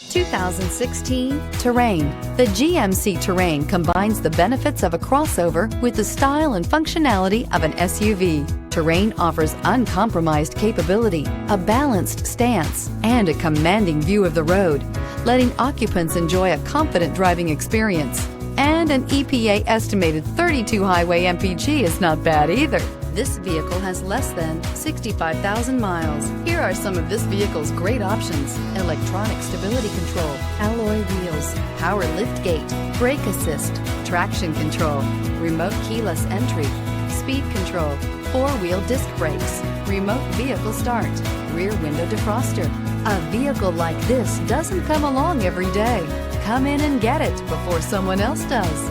2016 Terrain. The GMC Terrain combines the benefits of a crossover with the style and functionality of an SUV. Terrain offers uncompromised capability, a balanced stance, and a commanding view of the road, letting occupants enjoy a confident driving experience. And an EPA estimated 32 highway MPG is not bad either. This vehicle has less than 65,000 miles. Here are some of this vehicle's great options: electronic stability control, alloy wheels, power liftgate, brake assist, traction control, remote keyless entry, speed control, four-wheel disc brakes, remote vehicle start, rear window defroster. A vehicle like this doesn't come along every day. Come in and get it before someone else does.